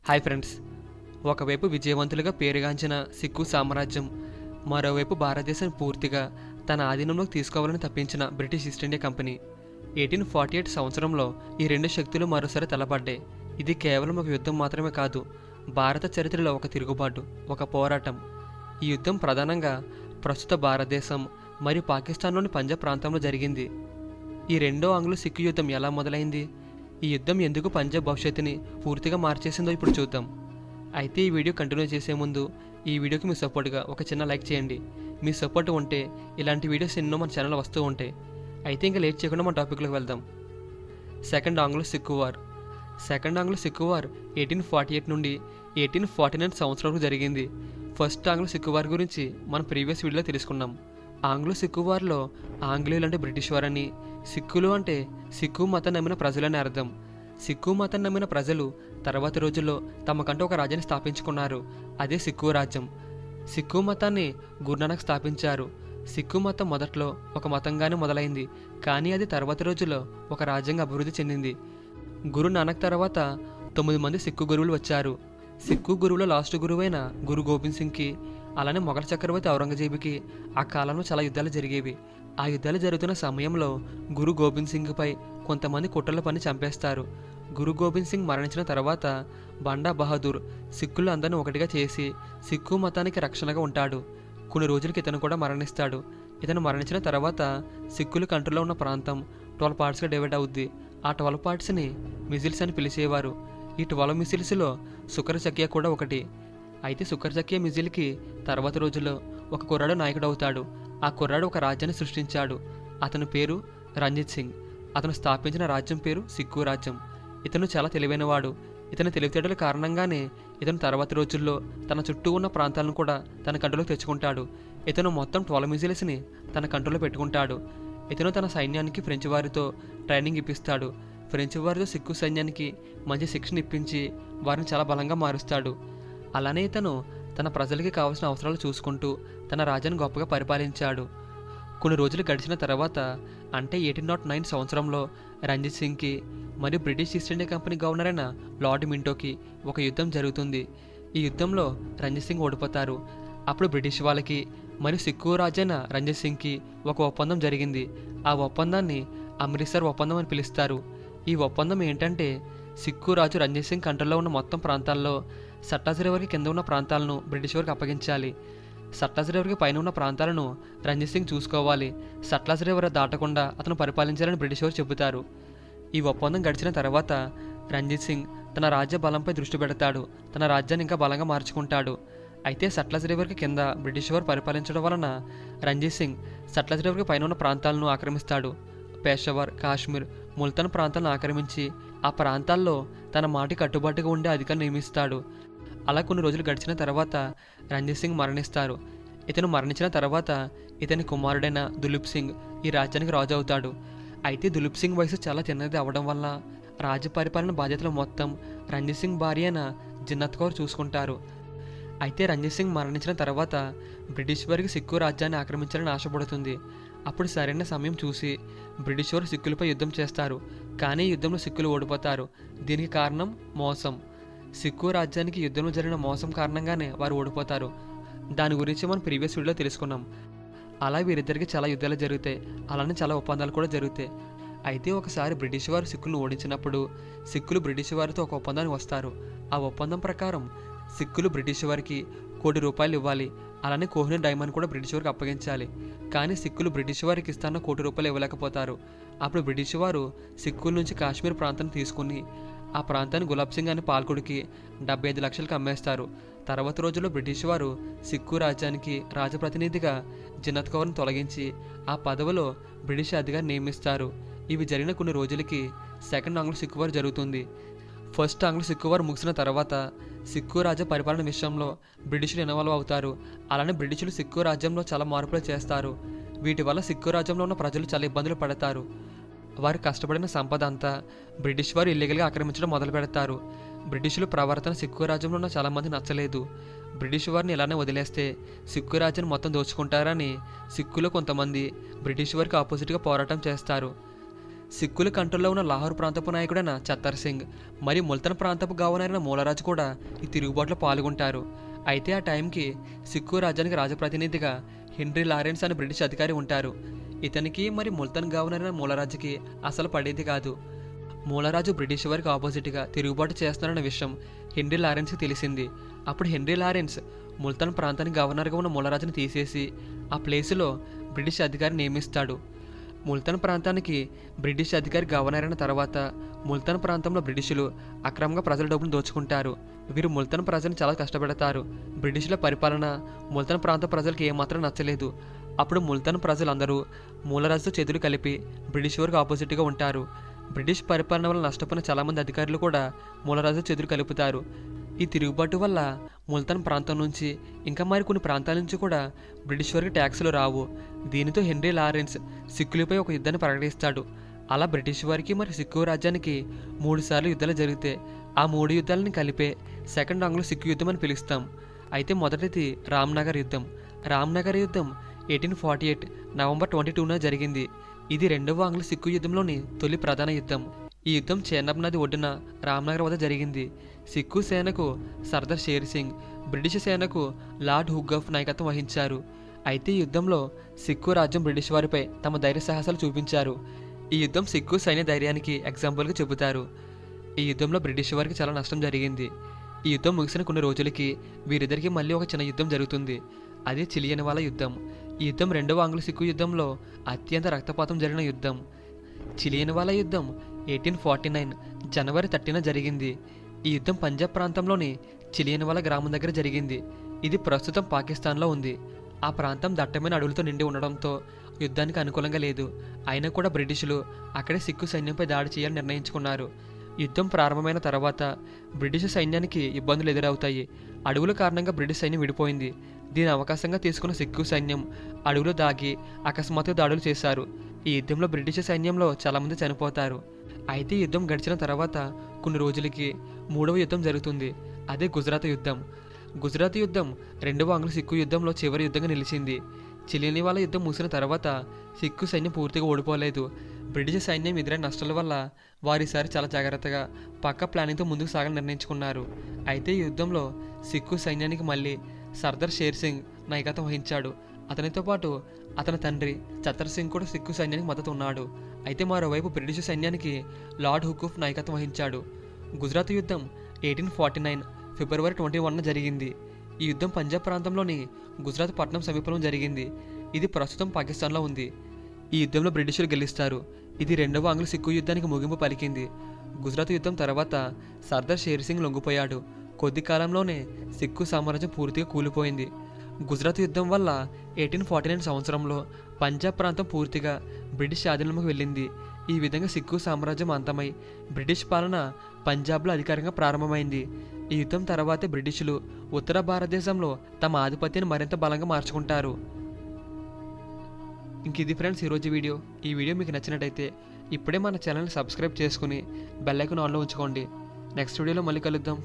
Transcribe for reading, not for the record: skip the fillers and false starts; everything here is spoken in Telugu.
హాయ్ ఫ్రెండ్స్, ఒకవైపు విజయవంతులుగా పేరుగాంచిన సిక్కు సామ్రాజ్యం, మరోవైపు భారతదేశం పూర్తిగా తన ఆధీనంలోకి తీసుకోవాలని తప్పించిన బ్రిటిష్ ఈస్ట్ ఇండియా కంపెనీ. 1848 సంవత్సరంలో ఈ రెండు శక్తులు మరోసారి తలపడ్డాయి. ఇది కేవలం ఒక యుద్ధం మాత్రమే కాదు, భారత చరిత్రలో ఒక తిరుగుబాటు, ఒక పోరాటం. ఈ యుద్ధం ప్రధానంగా ప్రస్తుత భారతదేశం మరియు పాకిస్తాన్లోని పంజాబ్ ప్రాంతంలో జరిగింది. ఈ రెండో ఆంగ్లో సిక్కు యుద్ధం ఎలా మొదలైంది, ఈ యుద్ధం ఎందుకు పంజాబ్ భవిష్యత్తుని పూర్తిగా మార్చేసిందో ఇప్పుడు చూద్దాం. అయితే ఈ వీడియో కంటిన్యూ చేసే ముందు ఈ వీడియోకి మీ సపోర్ట్గా ఒక చిన్న లైక్ చేయండి. మీ సపోర్ట్ ఉంటే ఇలాంటి వీడియోస్ ఎన్నో మన ఛానల్లో వస్తూ ఉంటాయి. అయితే ఇంకా లేట్ చేయకుండా మన టాపిక్లోకి వెళ్దాం. Second Anglo Sikh war. Second Anglo Sikh war 1848 నుండి 1849 సంవత్సరం వరకు జరిగింది. ఫస్ట్ ఆంగ్లో సిక్కు వార్ గురించి మనం ప్రీవియస్ వీడియోలో తెలుసుకున్నాం. ఆంగ్లో సిక్కు వార్లో ఆంగ్లేయులు అంటే బ్రిటిష్ వారని, సిక్కులు అంటే సిక్కు మతం నమ్మిన ప్రజలని అర్థం. సిక్కు మతం నమ్మిన ప్రజలు తర్వాతి రోజుల్లో తమకంటూ ఒక రాజ్యాన్ని స్థాపించుకున్నారు. అదే సిక్కు రాజ్యం. సిక్కు మతాన్ని గురునానక్ స్థాపించారు. సిక్కు మతం మొదట్లో ఒక మతంగానే మొదలైంది, కానీ అది తర్వాతి రోజుల్లో ఒక రాజ్యంగా అభివృద్ధి చెందింది. గురు నానక్ తర్వాత 9 మంది సిక్కు గురువులు వచ్చారు. సిక్కు గురువులో లాస్ట్ గురువైన గురు గోబింద్ సింగ్కి, అలానే మొఘల్ చక్రవర్తి ఔరంగజేబుకి ఆ కాలంలో చాలా యుద్ధాలు జరిగేవి. ఆ యుద్ధాలు జరుగుతున్న సమయంలో గురు గోబింద్ సింగ్పై కొంతమంది కుట్రల పని చంపేస్తారు. గురు గోబింద్ సింగ్ మరణించిన తర్వాత బండా బహదూర్ సిక్కులు అందరినీ ఒకటిగా చేసి సిక్కు మతానికి రక్షణగా ఉంటాడు. కొన్ని రోజులకి ఇతను కూడా మరణిస్తాడు. ఇతను మరణించిన తర్వాత సిక్కులు కంట్రోల్లో ఉన్న ప్రాంతం 12 పార్ట్స్గా డివైడ్ అవుద్ది. ఆ 12 పార్ట్స్ని మిజిల్స్ అని పిలిచేవారు. ఈ 12 మిజిల్స్లో సుకర్ చకియా కూడా ఒకటి. అయితే సుకర్ చకియా మిజిల్కి తర్వాత రోజుల్లో ఒక కుర్రాడు నాయకుడు అవుతాడు. ఆ కుర్రాడు ఒక రాజ్యాన్ని సృష్టించాడు. అతని పేరు రంజిత్ సింగ్. అతను స్థాపించిన రాజ్యం పేరు సిక్కు రాజ్యం. ఇతను చాలా తెలివైనవాడు. ఇతని తెలివితేటల కారణంగానే ఇతను తర్వాత రోజుల్లో తన చుట్టూ ఉన్న ప్రాంతాలను కూడా తన కంట్రోల్లోకి తెచ్చుకుంటాడు. ఇతను మొత్తం 12 మిజిల్స్ని తన కంట్రోల్లో పెట్టుకుంటాడు. ఇతను తన సైన్యానికి ఫ్రెంచ్ వారితో ట్రైనింగ్ ఇప్పిస్తాడు. ఫ్రెంచ్ వారితో సిక్కు సైన్యానికి మంచి శిక్షణ ఇప్పించి వారిని చాలా బలంగా మారుస్తాడు. అలానే ఇతను తన ప్రజలకి కావాల్సిన అవసరాలు చూసుకుంటూ తన రాజ్యాన్ని గొప్పగా పరిపాలించాడు. కొన్ని రోజులు గడిచిన తర్వాత అంటే 1809 సంవత్సరంలో రంజిత్ సింగ్కి మరియు British east India company governor అయిన లార్డ్ మింటోకి ఒక యుద్ధం జరుగుతుంది. ఈ యుద్ధంలో రంజిత్ సింగ్ ఓడిపోతారు. అప్పుడు బ్రిటిష్ వాళ్ళకి మరియు సిక్కు రాజైన రంజిత్ సింగ్కి ఒక ఒప్పందం జరిగింది. ఆ ఒప్పందాన్ని అమృత్సర్ ఒప్పందం అని పిలుస్తారు. ఈ ఒప్పందం ఏంటంటే సిక్కు రాజు రంజిత్ సింగ్ కంట్రోల్లో ఉన్న మొత్తం ప్రాంతాల్లో సట్లెజ్ రివర్కి కింద ఉన్న ప్రాంతాలను బ్రిటిష్ వారికి అప్పగించాలి. సట్లెజ్ రివర్కి పైన ఉన్న ప్రాంతాలను రంజిత్ సింగ్ చూసుకోవాలి. సట్లెజ్ రివర్ దాటకుండా అతను పరిపాలించాలని బ్రిటిష్ వారు చెబుతారు. ఈ ఒప్పందం గడిచిన తర్వాత రంజిత్ సింగ్ తన రాజ్య బలంపై దృష్టి పెడతాడు. తన రాజ్యాన్ని ఇంకా బలంగా మార్చుకుంటాడు. అయితే సట్లెజ్ రివర్కి కింద బ్రిటిష్ వారు పరిపాలించడం వలన రంజిత్ సింగ్ సట్లెజ్ రివర్కి పైన ఉన్న ప్రాంతాలను ఆక్రమిస్తాడు. పేషావర్, కాశ్మీర్, ముల్తాన్ ప్రాంతాలను ఆక్రమించి ఆ ప్రాంతాల్లో తన మాటి కట్టుబాటుగా ఉండే అధికారిని నియమిస్తాడు. అలా కొన్ని రోజులు గడిచిన తర్వాత రంజిత్ సింగ్ మరణిస్తారు. ఇతను మరణించిన తర్వాత ఇతని కుమారుడైన దులీప్ సింగ్ ఈ రాజ్యానికి రాజు అవుతాడు. అయితే దులీప్ సింగ్ వయసు చాలా చిన్నది అవడం వల్ల రాజ్య పరిపాలన బాధ్యతలు మొత్తం రంజిత్ సింగ్ భార్య అయిన జిన్నత్ కౌర్ చూసుకుంటారు. అయితే రంజిత్ సింగ్ మరణించిన తర్వాత బ్రిటిష్ వారికి సిక్కు రాజ్యాన్ని ఆక్రమించాలని ఆశపడుతుంది. అప్పుడు సరైన సమయం చూసి బ్రిటిష్ వారు సిక్కులపై యుద్ధం చేస్తారు. కానీ యుద్ధంలో సిక్కులు ఓడిపోతారు. దీనికి కారణం మోసం. సిక్కు రాజ్యానికి యుద్ధంలో జరిగిన మోసం కారణంగానే వారు ఓడిపోతారు. దాని గురించి మనం ప్రీవియస్ వీడియోలో తెలుసుకున్నాం. అలా వీరిద్దరికి చాలా యుద్ధాలు జరుగుతాయి. అలానే చాలా ఒప్పందాలు కూడా జరుగుతాయి. అయితే ఒకసారి బ్రిటిష్ వారు సిక్కులను ఓడించినప్పుడు సిక్కులు బ్రిటిష్ వారితో ఒక ఒప్పందానికి వస్తారు. ఆ ఒప్పందం ప్రకారం సిక్కులు బ్రిటిష్ వారికి ₹1,00,00,000 ఇవ్వాలి. అలానే కోహినూర్ డైమండ్ కూడా బ్రిటిష్ వారికి అప్పగించాలి. కానీ సిక్కులు బ్రిటిష్ వారికి ఇస్తాన్న ₹1,00,00,000 ఇవ్వలేకపోతారు. అప్పుడు బ్రిటిష్ వారు సిక్కుల నుంచి కాశ్మీర్ ప్రాంతాన్ని తీసుకుని ఆ ప్రాంతాన్ని గులాబ్ సింగ్ అనే పాలకుడికి 75 లక్షలకు అమ్మేస్తారు. తర్వాత రోజుల్లో బ్రిటిష్ వారు సిక్కు రాజ్యానికి రాజప్రతినిధిగా జిన్నత్ కౌర్ని తొలగించి ఆ పదవిలో బ్రిటిష్ అధికారిని నియమిస్తారు. ఇవి జరిగిన కొన్ని రోజులకి సెకండ్ ఆంగ్లో సిక్కు వార్ జరుగుతుంది. ఫస్ట్ ఆంగ్లో సిక్కు వార్ ముగిసిన తర్వాత సిక్కు రాజ్య పరిపాలన విషయంలో బ్రిటిషులు ఇన్వాల్వ్ అవుతారు. అలానే బ్రిటిషులు సిక్కు రాజ్యంలో చాలా మార్పులు చేస్తారు. వీటి వల్ల సిక్కు రాజ్యంలో ఉన్న ప్రజలు చాలా ఇబ్బందులు పడతారు. వారు కష్టపడిన సంపద అంతా బ్రిటిష్ వారు ఇల్లీగల్గా ఆక్రమించడం మొదలు పెడతారు. బ్రిటిషుల ప్రవర్తన సిక్కు రాజ్యంలో ఉన్న చాలామంది నచ్చలేదు. బ్రిటిష్ వారిని ఇలానే వదిలేస్తే సిక్కు రాజ్యాన్ని మొత్తం దోచుకుంటారని సిక్కులో కొంతమంది బ్రిటిష్ వారికి ఆపోజిట్గా పోరాటం చేస్తారు. సిక్కుల కంట్రోల్లో ఉన్న లాహోర్ ప్రాంతపు నాయకుడైన చత్తర్ సింగ్ మరియు ముల్తాన్ ప్రాంతపు గవర్నర్ మూలరాజు కూడా ఈ తిరుగుబాటులో పాల్గొంటారు. అయితే ఆ టైంకి సిక్కు రాజ్యానికి రాజప్రతినిధిగా హెన్రీ లారెన్స్ అనే బ్రిటిష్ అధికారి ఉంటారు. ఇతనికి మరి ముల్తాన్ గవర్నర్ అయిన మూలరాజుకి అసలు పడేది కాదు. మూలరాజు బ్రిటిష్ వారికి ఆపోజిట్గా తిరుగుబాటు చేస్తున్నారన్న విషయం హెన్రీ లారెన్స్కి తెలిసింది. అప్పుడు హెన్రీ లారెన్స్ ముల్తాన్ ప్రాంతానికి గవర్నర్గా ఉన్న మూలరాజుని తీసేసి ఆ ప్లేసులో బ్రిటిష్ అధికారి నియమిస్తాడు. ముల్తాన్ ప్రాంతానికి బ్రిటిష్ అధికారి గవర్నర్ అయిన తర్వాత ముల్తాన్ ప్రాంతంలో బ్రిటిషులు అక్రమంగా ప్రజల డబ్బును దోచుకుంటారు. వీరు ముల్తాన్ ప్రజలను చాలా కష్టపెడతారు. బ్రిటిషుల పరిపాలన ముల్తాన్ ప్రాంత ప్రజలకు ఏమాత్రం నచ్చలేదు. అప్పుడు ముల్తాన్ ప్రజలందరూ మూలరాజుతో చేతులు కలిపి బ్రిటిష్ వారికి ఆపోజిట్గా ఉంటారు. బ్రిటిష్ పరిపాలన వల్ల నష్టపోయిన చాలామంది అధికారులు కూడా మూలరాజు చేతులు కలుపుతారు. ఈ తిరుగుబాటు వల్ల ముల్తాన్ ప్రాంతం నుంచి ఇంకా మరి కొన్ని ప్రాంతాల నుంచి కూడా బ్రిటిష్ వారికి ట్యాక్సులు రావు. దీనితో హెన్రీ లారెన్స్ సిక్కులపై ఒక యుద్ధాన్ని ప్రకటిస్తాడు. అలా బ్రిటిష్ వారికి మరి సిక్కు రాజ్యానికి 3 సార్లు యుద్ధాలు జరిగితే ఆ 3 యుద్ధాలను కలిపే సెకండ్ ఆంగ్లో సిక్కు యుద్ధం అని పిలుస్తాం. అయితే మొదటిది రామ్నగర్ యుద్ధం. రామ్నగర్ యుద్ధం 1848 నవంబర్ 22న జరిగింది. ఇది రెండవ ఆంగ్ల సిక్కు యుద్ధంలోని తొలి ప్రధాన యుద్ధం. ఈ యుద్ధం చేనబ్ నది ఒడ్డున రామ్నగర్ వద్ద జరిగింది. సిక్కు సేనకు సర్దార్ షేర్ సింగ్, బ్రిటిష్ సేనకు లార్డ్ హుగ్గఫ్ నాయకత్వం వహించారు. అయితే ఈ యుద్ధంలో సిక్కు రాజ్యం బ్రిటిష్ వారిపై తమ ధైర్య సాహసాలు చూపించారు. ఈ యుద్ధం సిక్కు సైన్య ధైర్యానికి ఎగ్జాంపుల్గా చెబుతారు. ఈ యుద్ధంలో బ్రిటిష్ వారికి చాలా నష్టం జరిగింది. ఈ యుద్ధం ముగిసిన కొన్ని రోజులకి వీరిద్దరికీ మళ్ళీ ఒక చిన్న యుద్ధం జరుగుతుంది. అదే చిలియన్వాలా యుద్ధం. ఈ యుద్ధం రెండవ ఆంగ్ల సిక్కు యుద్ధంలో అత్యంత రక్తపాతం జరిగిన యుద్ధం. చిలియన్వాలా యుద్ధం 1849 జనవరి 30న జరిగింది. ఈ యుద్ధం పంజాబ్ ప్రాంతంలోని చిలియన్వాలా గ్రామం దగ్గర జరిగింది. ఇది ప్రస్తుతం పాకిస్తాన్లో ఉంది. ఆ ప్రాంతం దట్టమైన అడవులతో నిండి ఉండడంతో యుద్ధానికి అనుకూలంగా లేదు. అయినా కూడా బ్రిటిషులు అక్కడే సిక్కు సైన్యంపై దాడి చేయాలని నిర్ణయించుకున్నారు. యుద్ధం ప్రారంభమైన తర్వాత బ్రిటిష్ సైన్యానికి ఇబ్బందులు ఎదురవుతాయి. అడవుల కారణంగా బ్రిటిష్ సైన్యం విడిపోయింది. దీని అవకాశంగా తీసుకున్న సిక్కు సైన్యం అడవులు దాగి అకస్మాత్తుగా దాడులు చేశారు. ఈ యుద్ధంలో బ్రిటిష్ సైన్యంలో చాలామంది చనిపోతారు. అయితే యుద్ధం గడిచిన తర్వాత కొన్ని రోజులకి 3వ యుద్ధం జరుగుతుంది. అదే గుజరాత్ యుద్ధం. గుజరాత్ యుద్ధం రెండవ ఆంగ్ల సిక్కు యుద్ధంలో చివరి యుద్ధంగా నిలిచింది. చిలియన్వాలా యుద్ధం ముగిసిన తర్వాత సిక్కు సైన్యం పూర్తిగా ఓడిపోలేదు. బ్రిటిష్ సైన్యం ఎదురైన నష్టాల వల్ల వారిసారి చాలా జాగ్రత్తగా పక్క ప్లానింగ్తో ముందుకు సాగాలని నిర్ణయించుకున్నారు. అయితే ఈ యుద్ధంలో సిక్కు సైన్యానికి మళ్ళీ సర్దార్ షేర్ సింగ్ నాయకత్వం వహించాడు. అతనితో పాటు అతని తండ్రి చత్తర్ సింగ్ కూడా సిక్కు సైన్యానికి మద్దతు ఉన్నాడు. అయితే మరోవైపు బ్రిటిష్ సైన్యానికి లార్డ్ హుక్కుఫ్ నాయకత్వం వహించాడు. గుజరాత్ యుద్ధం 1849 ఫిబ్రవరి 21న జరిగింది. ఈ యుద్ధం పంజాబ్ ప్రాంతంలోని గుజరాత్ పట్టణం సమీపంలో జరిగింది. ఇది ప్రస్తుతం పాకిస్తాన్లో ఉంది. ఈ యుద్ధంలో బ్రిటిషులు గెలుస్తారు. ఇది రెండవ ఆంగ్ల సిక్కు యుద్ధానికి ముగింపు పలికింది. గుజరాత్ యుద్ధం తర్వాత సర్దార్ షేర్ సింగ్ లొంగిపోయాడు. కొద్ది కాలంలోనే సిక్కు సామ్రాజ్యం పూర్తిగా కూలిపోయింది. గుజరాత్ యుద్ధం వల్ల 1849 సంవత్సరంలో పంజాబ్ ప్రాంతం పూర్తిగా బ్రిటిష్ ఆధీనంలోకి వెళ్ళింది. ఈ విధంగా సిక్కు సామ్రాజ్యం అంతమై బ్రిటిష్ పాలన పంజాబ్లో అధికారికంగా ప్రారంభమైంది. ఈ యుద్ధం తర్వాతే బ్రిటిషులు ఉత్తర భారతదేశంలో తమ ఆధిపత్యాన్ని మరింత బలంగా మార్చుకుంటారు. ఇంక ఇది ఫ్రెండ్స్ ఈరోజు వీడియో. ఈ వీడియో మీకు నచ్చినట్టయితే ఇప్పుడే మన ఛానల్ని సబ్స్క్రైబ్ చేసుకుని బెల్ ఐకాన్ ఆన్లో ఉంచుకోండి. నెక్స్ట్ వీడియోలో మళ్ళీ కలుద్దాం.